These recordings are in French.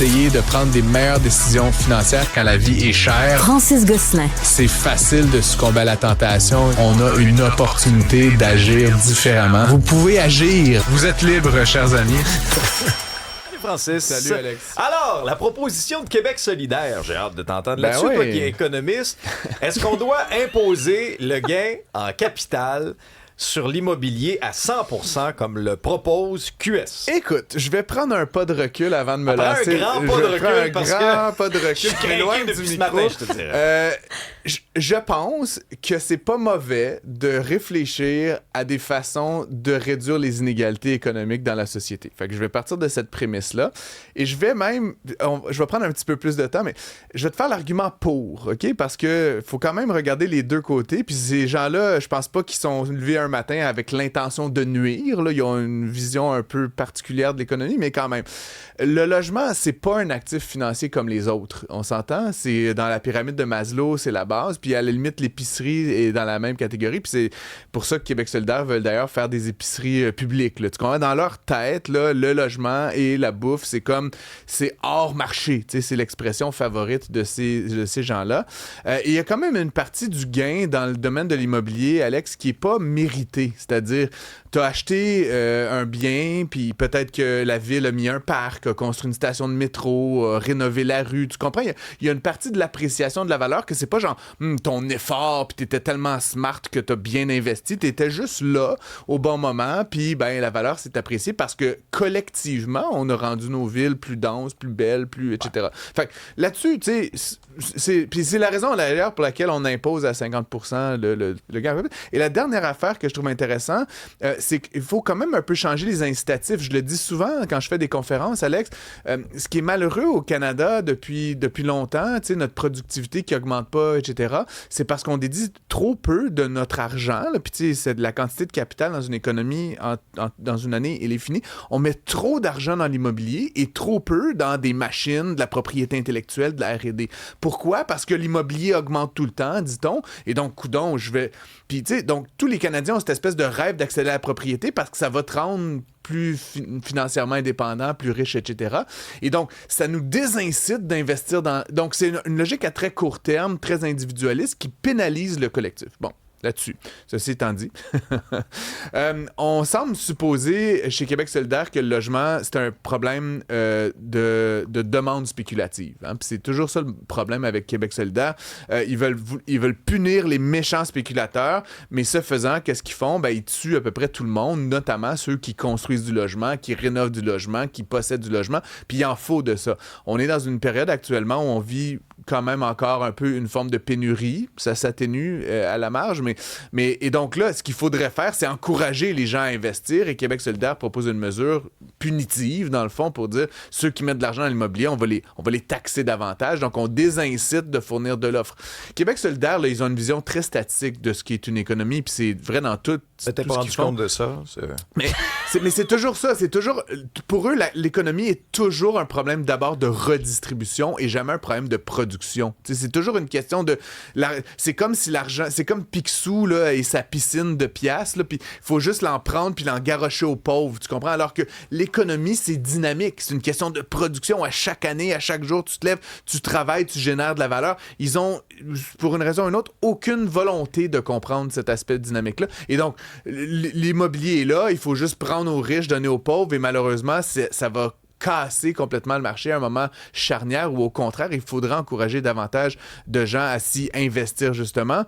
essayer de prendre des meilleures décisions financières quand la vie est chère. Francis Gosselin. C'est facile de succomber à la tentation. On a une opportunité d'agir différemment. Vous pouvez agir. Vous êtes libres, chers amis. Francis. Salut, Alex. Alors, la proposition de Québec solidaire, j'ai hâte de t'entendre Ben là-dessus, oui. toi qui es économiste. Est-ce qu'on doit imposer le gain en capital sur l'immobilier à 100% comme le propose QS? Écoute, je vais prendre un pas de recul avant de me Prends un lancer. grand pas de recul, parce que pas de recul. je suis qui m'éloigne craqué du depuis ce micro. matin, je te dirais. Je pense que c'est pas mauvais de réfléchir à des façons de réduire les inégalités économiques dans la société. Fait que je vais partir de cette prémisse-là et je vais même, je vais prendre un petit peu plus de temps, mais je vais te faire l'argument pour, OK? Parce que faut quand même regarder les deux côtés. Puis ces gens-là, je pense pas qu'ils sont levés un matin avec l'intention de nuire. Là. Ils ont une vision un peu particulière de l'économie, mais quand même. Le logement, c'est pas un actif financier comme les autres. On s'entend? C'est dans la pyramide de Maslow, c'est la base. Puis à la limite, l'épicerie est dans la même catégorie. Puis c'est pour ça que Québec solidaire veulent d'ailleurs faire des épiceries publiques. Là. Tu comprends? Dans leur tête, là, le logement et la bouffe, c'est hors marché. Tu sais, c'est l'expression favorite de ces gens-là. Et il y a quand même une partie du gain dans le domaine de l'immobilier, Alex, qui est pas mérité. C'est-à-dire, tu as acheté un bien, puis peut-être que la ville a mis un parc, a construit une station de métro, a rénové la rue. Tu comprends? Il y a une partie de l'appréciation de la valeur que c'est pas genre ton effort, puis t'étais tellement smart que t'as bien investi. T'étais juste là au bon moment, puis ben la valeur s'est appréciée parce que collectivement, on a rendu nos villes plus denses, plus belles, plus etc. Fait que là-dessus, tu sais, c'est la raison d'ailleurs pour laquelle on impose à 50% le gain. Et la dernière affaire que je trouve intéressante, c'est qu'il faut quand même un peu changer les incitatifs. Je le dis souvent quand je fais des conférences, Alex. Ce qui est malheureux au Canada depuis longtemps, tu sais, notre productivité qui augmente pas, etc., c'est parce qu'on dédie trop peu de notre argent. Puis tu sais, c'est de la quantité de capital dans une économie dans une année, elle est finie. On met trop d'argent dans l'immobilier et trop peu dans des machines, de la propriété intellectuelle, de la R&D. Pourquoi? Parce que l'immobilier augmente tout le temps, dit-on. Et donc, coudonc, Puis, tu sais, donc, tous les Canadiens ont cette espèce de rêve d'accéder à la propriété parce que ça va te rendre plus financièrement indépendant, plus riche, etc. Et donc, ça nous désincite d'investir dans... Donc, c'est une logique à très court terme, très individualiste, qui pénalise le collectif. Bon. Là-dessus. Ceci étant dit, on semble supposer chez Québec solidaire que le logement, c'est un problème de demande spéculative. Hein? Puis c'est toujours ça le problème avec Québec solidaire. Ils veulent punir les méchants spéculateurs, mais ce faisant, qu'est-ce qu'ils font? Ben, ils tuent à peu près tout le monde, notamment ceux qui construisent du logement, qui rénovent du logement, qui possèdent du logement. Puis il en faut de ça. On est dans une période actuellement où on vit quand même encore un peu une forme de pénurie. Ça s'atténue à la marge, et donc là, ce qu'il faudrait faire, c'est encourager les gens à investir, et Québec solidaire propose une mesure punitive, dans le fond, pour dire ceux qui mettent de l'argent dans l'immobilier, on va les taxer davantage, donc on désincite de fournir de l'offre. Québec solidaire, là, ils ont une vision très statique de ce qui est une économie, puis c'est vrai dans tout. T'es pas rendu compte de ça? Mais c'est toujours ça. C'est toujours, pour eux, l'économie est toujours un problème d'abord de redistribution et jamais un problème de production. T'sais, c'est toujours une question de... c'est comme si l'argent... C'est comme Picsou là, et sa piscine de piastres, puis il faut juste l'en prendre puis l'en garrocher aux pauvres, tu comprends? Alors que l'économie, c'est dynamique. C'est une question de production. À chaque année, à chaque jour, tu te lèves, tu travailles, tu génères de la valeur. Ils ont, pour une raison ou une autre, aucune volonté de comprendre cet aspect dynamique-là. Et donc, l'immobilier est là, il faut juste prendre aux riches, donner aux pauvres, et malheureusement, ça va casser complètement le marché à un moment charnière où, au contraire, il faudra encourager davantage de gens à s'y investir, justement.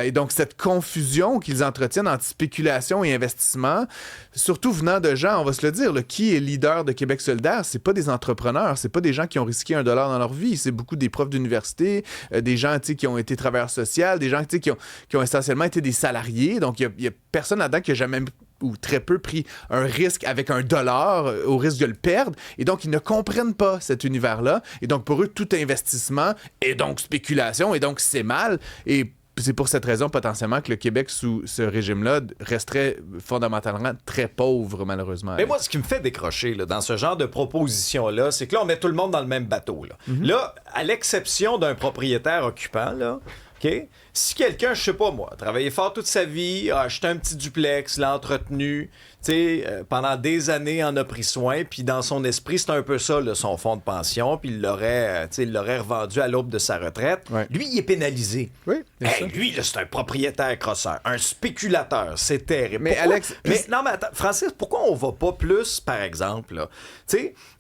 Et donc, cette confusion qu'ils entretiennent entre spéculation et investissement, surtout venant de gens, on va se le dire, là, qui est leader de Québec solidaire, c'est pas des entrepreneurs, c'est pas des gens qui ont risqué $1 dans leur vie, c'est beaucoup des profs d'université, des gens, tu sais, qui ont été travailleurs sociaux, des gens, tu sais, qui ont essentiellement été des salariés. Donc, il y a personne là-dedans qui a jamais ou très peu pris un risque avec $1 au risque de le perdre. Et donc, ils ne comprennent pas cet univers-là. Et donc, pour eux, tout investissement est donc spéculation. Et donc, c'est mal. Et c'est pour cette raison, potentiellement, que le Québec, sous ce régime-là, resterait fondamentalement très pauvre, malheureusement. Mais moi, ce qui me fait décrocher là, dans ce genre de proposition-là, c'est que là, on met tout le monde dans le même bateau. Là, là à l'exception d'un propriétaire occupant, là, OK? Si quelqu'un, je sais pas moi, a travaillé fort toute sa vie, a acheté un petit duplex, l'a entretenu, tu pendant des années, en a pris soin, puis dans son esprit, c'est un peu ça, là, son fonds de pension, puis il l'aurait revendu à l'aube de sa retraite. Ouais. Lui, il est pénalisé. Oui, bien sûr. Lui, là, c'est un propriétaire crosseur, un spéculateur, c'est terrible. Mais Pourquoi? Alex... Non, mais attends, Francis, pourquoi on va pas plus, par exemple, là,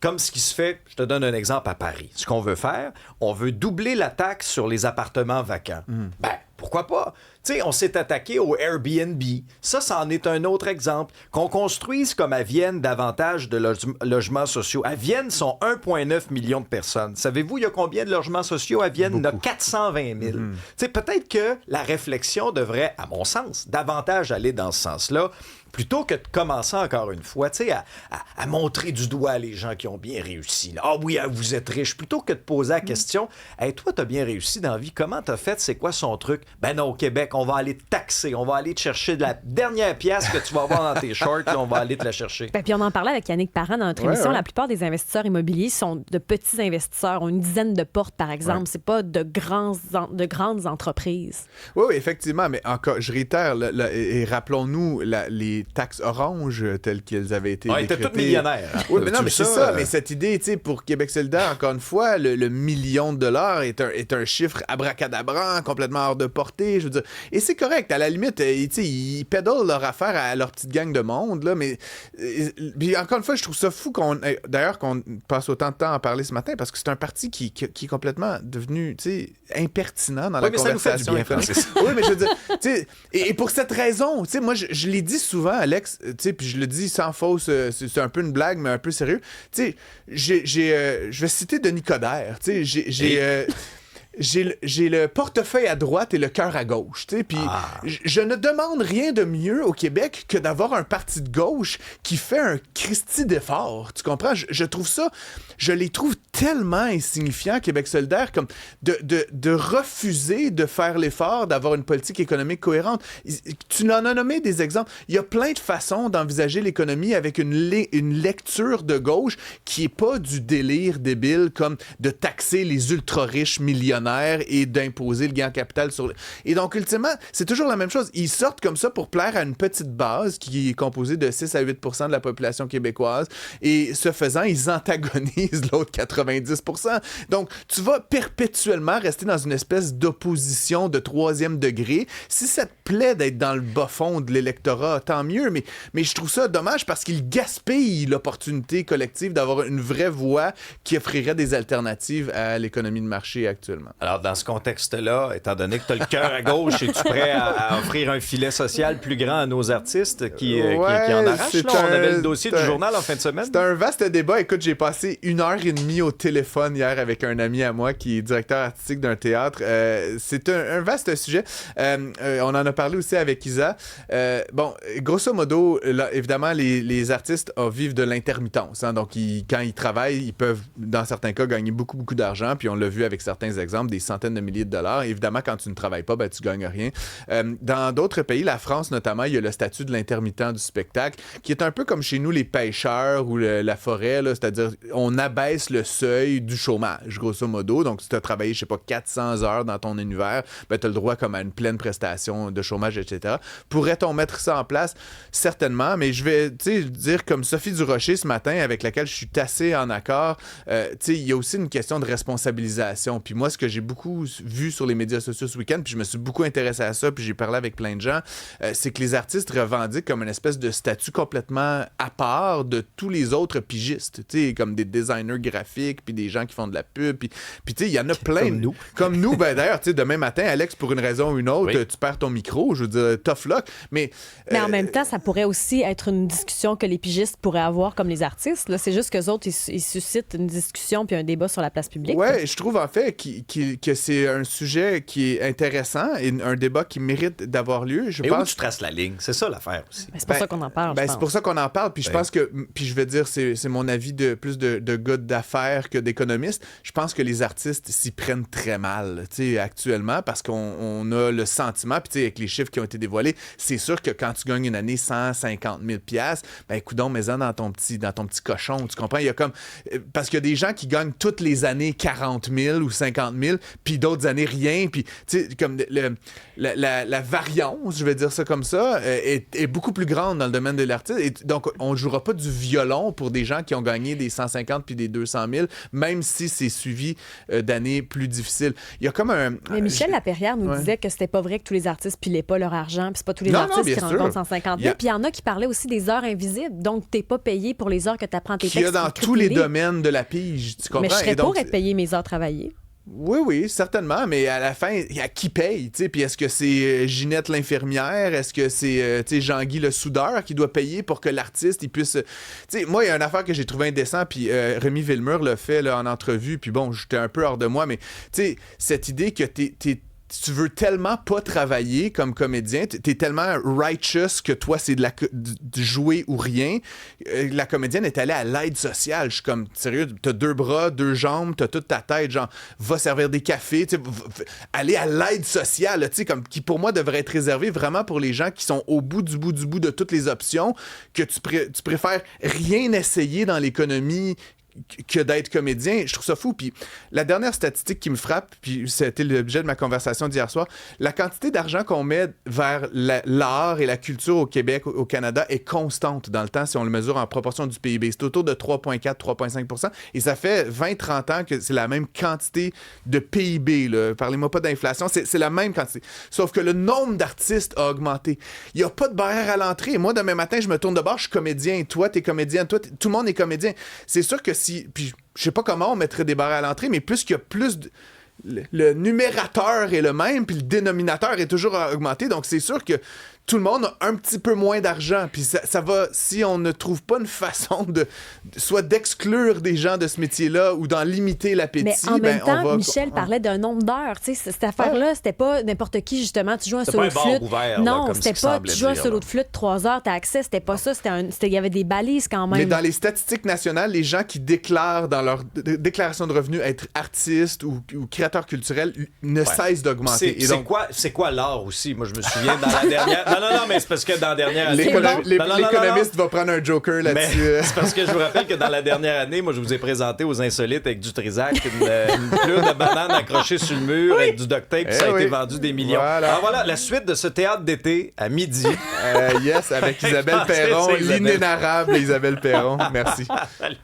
comme ce qui se fait, je te donne un exemple à Paris. Ce qu'on veut faire, on veut doubler la taxe sur les appartements vacants. Ben, pourquoi pas? On s'est attaqué au Airbnb. Ça en est un autre exemple. Qu'on construise comme à Vienne davantage de logements sociaux. À Vienne, sont 1,9 million de personnes. Savez-vous, il y a combien de logements sociaux à Vienne? Il y en a 420 000. Peut-être que la réflexion devrait, à mon sens, davantage aller dans ce sens-là, plutôt que de commencer encore une fois, à montrer du doigt les gens qui ont bien réussi. Ah oui, vous êtes riche. Plutôt que de poser la question, hey, toi, t'as bien réussi dans la vie. Comment t'as fait? C'est quoi son truc? Ben non, au Québec, on va aller te taxer. On va aller te chercher de la dernière pièce que tu vas avoir dans tes shorts. Là, on va aller te la chercher. Puis on en parlait avec Yannick Parent dans notre émission. La plupart des investisseurs immobiliers sont de petits investisseurs, ont une dizaine de portes, par exemple. C'est pas de grandes entreprises. Oui, effectivement. Mais encore, je réitère, et rappelons-nous les taxes oranges telles qu'elles avaient été décrétées. Ils étaient tous millionnaires. Hein? Oui, mais non, mais c'est ça. Mais cette idée, pour Québec solidaire, encore une fois, le $1 million est un chiffre abracadabrant, complètement hors de portée, je veux dire. Et c'est correct. À la limite, ils pédalent leur affaire à leur petite gang de monde, là, mais puis encore une fois, je trouve ça fou qu'on passe autant de temps à en parler ce matin, parce que c'est un parti qui est complètement devenu, impertinent dans la conversation. Ça nous fait du bien, Francis. Oui, mais je veux dire, et pour cette raison, moi, je l'ai dit souvent, Alex, puis je le dis sans fausse, c'est un peu une blague, mais un peu sérieux. Je vais citer Denis Coderre. J'ai le portefeuille à droite et le cœur à gauche, puis je ne demande rien de mieux au Québec que d'avoir un parti de gauche qui fait un Christi d'effort, tu comprends? Je trouve ça, je les trouve tellement insignifiants, Québec solidaire, comme de refuser de faire l'effort d'avoir une politique économique cohérente. Tu en as nommé des exemples. Il y a plein de façons d'envisager l'économie avec une lecture de gauche qui est pas du délire débile comme de taxer les ultra-riches millionnaires et d'imposer le gain en capital sur... Et donc, ultimement, c'est toujours la même chose. Ils sortent comme ça pour plaire à une petite base qui est composée de 6 à 8 % de la population québécoise. Et ce faisant, ils antagonisent l'autre 90 %. Donc, tu vas perpétuellement rester dans une espèce d'opposition de 3e degré. Si ça te plaît d'être dans le bas-fond de l'électorat, tant mieux. Mais je trouve ça dommage parce qu'ils gaspillent l'opportunité collective d'avoir une vraie voix qui offrirait des alternatives à l'économie de marché actuellement. Alors, dans ce contexte-là, étant donné que tu as le cœur à gauche, es-tu prêt à offrir un filet social plus grand à nos artistes qui en arrachent? Là? On avait le dossier du journal en fin de semaine. C'est un vaste débat. Écoute, j'ai passé 1h30 au téléphone hier avec un ami à moi qui est directeur artistique d'un théâtre. C'est un vaste sujet. On en a parlé aussi avec Isa. Grosso modo, là, évidemment, les artistes vivent de l'intermittence. Hein? Donc, quand ils travaillent, ils peuvent, dans certains cas, gagner beaucoup, beaucoup d'argent. Puis on l'a vu avec certains exemples, des centaines de milliers de dollars. Évidemment, quand tu ne travailles pas, tu gagnes rien. Dans d'autres pays, la France notamment, il y a le statut de l'intermittent du spectacle, qui est un peu comme chez nous les pêcheurs ou la forêt, là, c'est-à-dire on abaisse le seuil du chômage, grosso modo. Donc, si tu as travaillé, je sais pas, 400 heures dans ton univers, tu as le droit comme à une pleine prestation de chômage, etc. Pourrait-on mettre ça en place? Certainement, mais je vais dire comme Sophie Durocher ce matin, avec laquelle je suis assez en accord, il y a aussi une question de responsabilisation. Puis moi, ce que j'ai beaucoup vu sur les médias sociaux ce week-end, puis je me suis beaucoup intéressé à ça, puis j'ai parlé avec plein de gens, c'est que les artistes revendiquent comme une espèce de statut complètement à part de tous les autres pigistes, comme des designers graphiques, puis des gens qui font de la pub, puis il y en a plein. Comme nous, d'ailleurs, demain matin, Alex, pour une raison ou une autre, tu perds ton micro, je veux dire, tough luck, mais en même temps, ça pourrait aussi être une discussion que les pigistes pourraient avoir comme les artistes, là. C'est juste qu'eux autres, ils suscitent une discussion puis un débat sur la place publique. Ouais, je trouve en fait que c'est un sujet qui est intéressant et un débat qui mérite d'avoir lieu. Et où tu traces la ligne? C'est ça l'affaire aussi. C'est pour ça qu'on en parle. C'est pour ça qu'on en parle. Puis je pense que, je vais dire, c'est mon avis de plus de gars d'affaires que d'économiste. Je pense que les artistes s'y prennent très mal, actuellement, parce qu'on a le sentiment, puis avec les chiffres qui ont été dévoilés, c'est sûr que quand tu gagnes une année 150 000 $, coudonc, mets-en dans ton petit cochon, tu comprends? Il y a comme... Parce qu'il y a des gens qui gagnent toutes les années 40 000 ou 50 000 000, puis d'autres années, rien. Puis, tu sais, comme la variance, je vais dire ça comme ça, est beaucoup plus grande dans le domaine de l'artiste. Et donc, on ne jouera pas du violon pour des gens qui ont gagné des 150 puis des 200 000, même si c'est suivi d'années plus difficiles. Il y a comme un... Mais Michel Laperrière nous disait que c'était pas vrai que tous les artistes pilaient pas leur argent, puis c'est pas tous les artistes qui rencontrent 150 000. Puis il y en a qui parlaient aussi des heures invisibles, donc t'es pas payé pour les heures que tu apprends tes textes. Il y a dans tous les domaines de la pige, tu comprends? Mais je serais pour être payé mes heures travaillées. Oui, certainement, mais à la fin, il y a qui paye, tu sais, puis est-ce que c'est Ginette l'infirmière, est-ce que c'est Jean-Guy le soudeur qui doit payer pour que l'artiste il puisse, tu sais, moi il y a une affaire que j'ai trouvé indécent, puis Rémi Villemur l'a fait là, en entrevue, puis bon, j'étais un peu hors de moi, mais tu sais, cette idée que tu veux tellement pas travailler comme comédien, t'es tellement righteous que toi, c'est de jouer ou rien. La comédienne est allée à l'aide sociale. Je suis comme, sérieux, t'as 2 bras, 2 jambes, t'as toute ta tête, genre, va servir des cafés, aller à l'aide sociale, tu sais, comme, qui pour moi devrait être réservé vraiment pour les gens qui sont au bout de toutes les options, que tu préfères rien essayer dans l'économie que d'être comédien. Je trouve ça fou. Puis la dernière statistique qui me frappe, puis c'était l'objet de ma conversation d'hier soir, la quantité d'argent qu'on met vers l'art et la culture au Québec, au Canada, est constante dans le temps si on le mesure en proportion du PIB. C'est autour de 3,4-3,5 % et ça fait 20-30 ans que c'est la même quantité de PIB. Là. Parlez-moi pas d'inflation, c'est la même quantité. Sauf que le nombre d'artistes a augmenté. Il n'y a pas de barrière à l'entrée. Moi, demain matin, je me tourne de bord, je suis comédien. Toi, t'es comédien. Toi, tout le monde est comédien. C'est sûr que puis je sais pas comment on mettrait des barres à l'entrée, mais plus qu'il y a plus le numérateur est le même, puis le dénominateur est toujours augmenté, donc c'est sûr que tout le monde a un petit peu moins d'argent, puis ça va, si on ne trouve pas une façon soit d'exclure des gens de ce métier-là ou d'en limiter l'appétit, mais en même temps, Michel parlait d'un nombre d'heures, tu sais, cette affaire-là, c'était pas n'importe qui, justement, tu joues un solo de flûte. Ouvert, non, là, c'était pas, tu joues un solo de flûte 3 heures, t'as accès, c'était pas ça, il y avait des balises quand même. Mais dans les statistiques nationales, les gens qui déclarent dans leur déclaration de revenus être artistes ou créateurs culturels ne cessent d'augmenter. C'est quoi l'art aussi? Moi, je me souviens dans la dernière... Non, mais c'est parce que dans la dernière année... L'économiste va prendre un joker là-dessus. Mais c'est parce que je vous rappelle que dans la dernière année, moi, je vous ai présenté aux Insolites avec du Trisac une plure de banane accrochée sur le mur avec du duct tape, ça a été vendu des millions. Alors voilà, la suite de ce théâtre d'été à midi. Yes, avec Isabelle Perron, l'inénarrable Isabelle Perron. Merci. Salut.